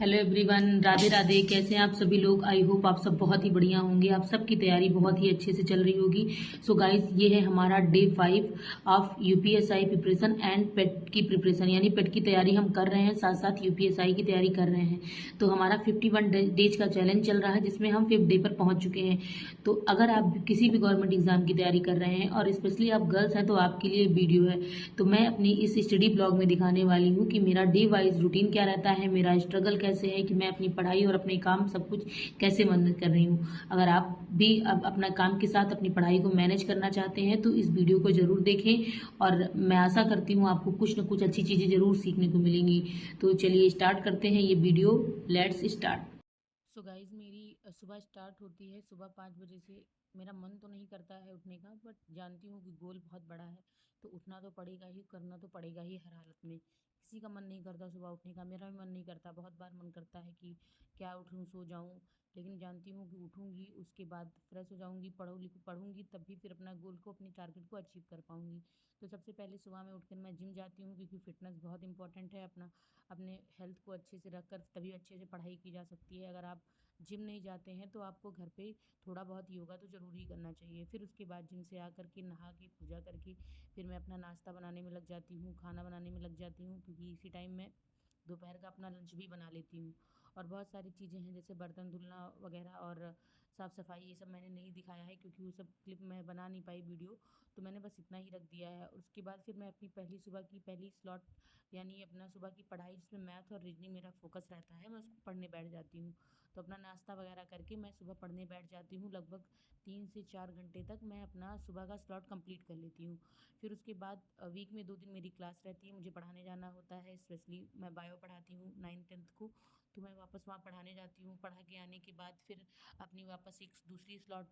Hello everyone, Radhe Radhe. कैसे हैं आप सभी लोग? आई होप आप सब बहुत ही बढ़िया होंगे। आप सबकी तैयारी बहुत ही अच्छे से चल रही होगी। सो गाइस, ये है हमारा day 5 of UPSI preparation and PET की प्रिपरेशन, यानी पेट की तैयारी हम कर रहे हैं, साथ साथ यूपीएसआई की तैयारी कर रहे हैं। तो हमारा 51 डेज का चैलेंज चल रहा है, जिसमें हम 5th डे पर पहुंच चुके हैं। तो अगर आप किसी भी गवर्नमेंट एग्जाम की तैयारी कर रहे हैं और स्पेशली आप गर्ल्स हैं, तो आपके लिए वीडियो है। तो मैं अपनी इस स्टडी ब्लॉग में दिखाने वाली हूँ कि मेरा डे वाइज रूटीन क्या रहता है, मेरा स्ट्रगल कैसे है, कि मैं अपनी पढ़ाई और अपने काम सब कुछ कैसे मैनेज कर रही हूँ। अगर आप भी अब अपना काम के साथ अपनी पढ़ाई को मैनेज करना चाहते हैं तो इस वीडियो को जरूर देखें, और मैं आशा करती हूँ आपको कुछ न कुछ अच्छी चीज़ें जरूर सीखने को मिलेंगी। तो चलिए स्टार्ट करते हैं ये video. Let's start. So guys, मेरी सुबह स्टार्ट होती है सुबह 5 बजे से। मेरा मन तो नहीं करता है उठने का, बट जानती हूँ कि गोल बहुत बड़ा है, तो उठना तो पड़ेगा ही, करना तो पड़ेगा ही हर हालत में। किसी का मन नहीं करता सुबह उठने का, मेरा भी मन नहीं करता। बहुत बार मन करता है कि क्या उठूँ, सो जाऊँ, लेकिन जानती हूँ कि उठूँगी, उसके बाद फ्रेश हो जाऊँगी, पढ़ूँगी, तब भी फिर अपना गोल को, अपने टारगेट को अचीव कर पाऊँगी। तो सबसे पहले सुबह में उठकर मैं जिम जाती हूँ, क्योंकि फिटनेस बहुत इंपॉर्टेंट है। अपने हेल्थ को अच्छे से रख कर तभी अच्छे से पढ़ाई की जा सकती है। अगर आप जिम नहीं जाते हैं तो आपको घर पे थोड़ा बहुत योगा तो ज़रूर ही करना चाहिए। फिर उसके बाद जिम से आकर के नहा के पूजा करके फिर मैं अपना नाश्ता बनाने में लग जाती हूँ, खाना बनाने में लग जाती हूँ, क्योंकि इसी टाइम मैं दोपहर का अपना लंच भी बना लेती हूँ। और बहुत सारी चीज़ें हैं, जैसे बर्तन धुलना वगैरह और साफ़ सफाई, ये सब मैंने नहीं दिखाया है क्योंकि वो सब क्लिप मैं बना नहीं पाई वीडियो, तो मैंने बस इतना ही रख दिया है। उसके बाद फिर मैं अपनी पहली सुबह की पहली स्लॉट, यानी अपना सुबह की पढ़ाई जिसमें मैथ और रीजनिंग मेरा फोकस रहता है, मैं उसको पढ़ने बैठ जाती हूँ। तो अपना नाश्ता वगैरह करके मैं सुबह पढ़ने बैठ जाती हूँ। लगभग 3 से 4 घंटे तक मैं अपना सुबह का स्लॉट कंप्लीट कर लेती हूँ। फिर उसके बाद वीक में 2 दिन मेरी क्लास रहती है, मुझे पढ़ाने जाना होता है। स्पेशली मैं बायो पढ़ाती हूँ 9th 10th को, तो मैं वापस वहाँ पढ़ाने जाती हूँ। पढ़ा के आने के बाद फिर अपनी वापस एक दूसरी स्लॉट,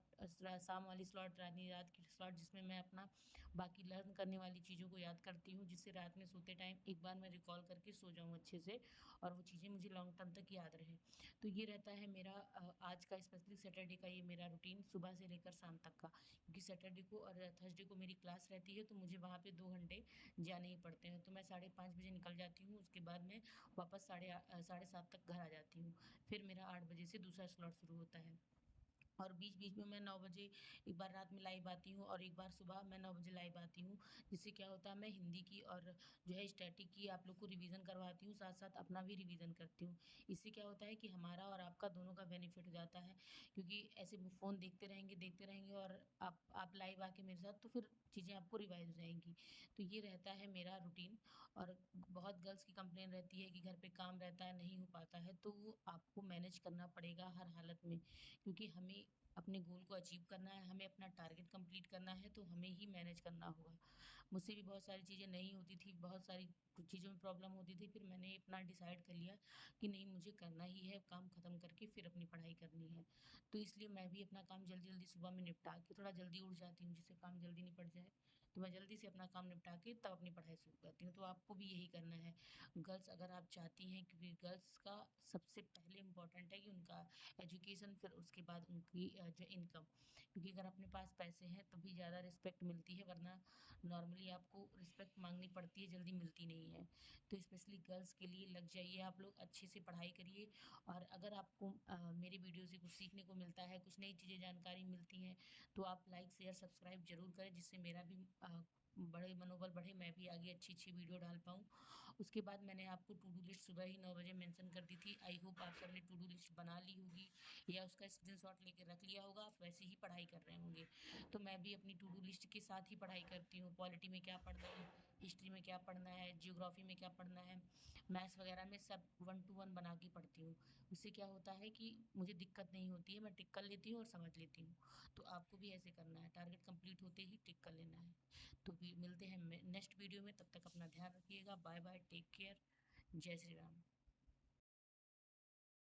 शाम वाली स्लॉट, रानी रात की स्लॉट, जिसमें मैं अपना बाकी लर्न करने वाली चीज़ों को याद करती हूँ, जिससे रात में सोते टाइम एक बार मैं रिकॉल करके सो जाऊँ अच्छे से, और वो चीज़ें मुझे लॉन्ग टर्म तक याद रहे। तो ये रहता है मेरा आज का, स्पेशली सैटरडे का, ये मेरा रूटीन सुबह से लेकर शाम तक का। क्योंकि सैटरडे को और थर्सडे को मेरी क्लास रहती है, तो मुझे वहाँ पे 2 घंटे जाने ही पड़ते हैं। तो मैं 5:30 बजे निकल जाती हूँ, उसके बाद मैं वापस 7:30 तक घर आ जाती हूँ। फिर मेरा 8 बजे से दूसरा स्लॉट शुरू होता है। और बीच बीच में मैं 9 बजे एक बार रात में लाइव आती हूँ, और एक बार सुबह मैं 9 बजे लाइव आती हूँ। जिससे क्या होता है, मैं हिंदी की और जो है स्टैटिक की आप लोग को रिवीजन करवाती हूँ, साथ साथ अपना भी रिवीजन करती हूँ। इससे क्या होता है कि हमारा और आपका दोनों का बेनिफिट हो जाता है, क्योंकि ऐसे फ़ोन देखते रहेंगे और आप लाइव आके मेरे साथ, तो फिर चीज़ें आपको रिवाइज हो जाएंगी। तो ये रहता है मेरा रूटीन। और बहुत गर्ल्स की कंप्लेन रहती है कि घर पे काम रहता है, नहीं हो पाता है, तो वो आपको मैनेज करना पड़ेगा हर हालत में, क्योंकि हमें अपने गोल को अचीव करना है, हमें अपना टारगेट कंप्लीट करना है, तो हमें ही मैनेज करना होगा। मुझसे भी बहुत सारी चीज़ें नहीं होती थी, बहुत सारी कुछ चीज़ों में प्रॉब्लम होती थी, फिर मैंने अपना डिसाइड कर लिया कि नहीं, मुझे करना ही है, काम ख़त्म करके फिर अपनी पढ़ाई करनी है। तो इसलिए मैं भी अपना काम जल्दी जल्दी सुबह में निपटा के थोड़ा जल्दी उठ जाती हूँ, जिससे काम जल्दी निपट जाए। तो मैं जल्दी से अपना काम निपटा के तब अपनी पढ़ाई शुरू करती हूँ। तो आपको भी यही करना है गर्ल्स, अगर आप चाहती हैं, क्योंकि गर्ल्स का सबसे पहले इम्पॉर्टेंट है कि उनका एजुकेशन, फिर उसके बाद उनकी जो इनकम, क्योंकि अगर अपने पास पैसे हैं तभी ज़्यादा रिस्पेक्ट मिलती है, वरना नॉर्मली आपको रिस्पेक्ट मांगनी पड़ती है, जल्दी मिलती नहीं है। तो स्पेशली गर्ल्स के लिए लग जाइए, आप लोग अच्छे से पढ़ाई करिए। और अगर आपको मेरी वीडियो से कुछ सीखने को मिलता है, कुछ नई चीज़ें जानकारी मिलती हैं, तो आप लाइक शेयर सब्सक्राइब जरूर करें, जिससे मेरा भी बड़े मनोबल बढ़े, मैं भी आगे अच्छी अच्छी वीडियो डाल पाऊँ। उसके बाद मैंने आपको टू डू लिस्ट सुबह ही 9 बजे मेंशन कर दी थी। आई होप आप सबने टू डू लिस्ट बना ली होगी, या उसका स्क्रीनशॉट लेके रख लिया होगा, आप वैसे ही पढ़ाई कर रहे होंगे। तो मैं भी अपनी टू डू लिस्ट के साथ ही पढ़ाई करती हूँ। पॉलिटी में क्या पढ़ना है, हिस्ट्री में क्या पढ़ना है, जियोग्राफी में क्या पढ़ना है, मैथ्स वगैरह में सब 1 to 1 बना के पढ़ती हूँ। उससे क्या होता है कि मुझे दिक्कत नहीं होती है, मैं टिक कर लेती हूँ और समझ लेती हूँ। तो आपको भी ऐसे करना है, टारगेट कंप्लीट होते ही टिक कर लेना है। तो भी मिलते हैं नेक्स्ट वीडियो में, तब तक अपना ध्यान रखिएगा। बाय बाय, टेक केयर, जय श्री राम।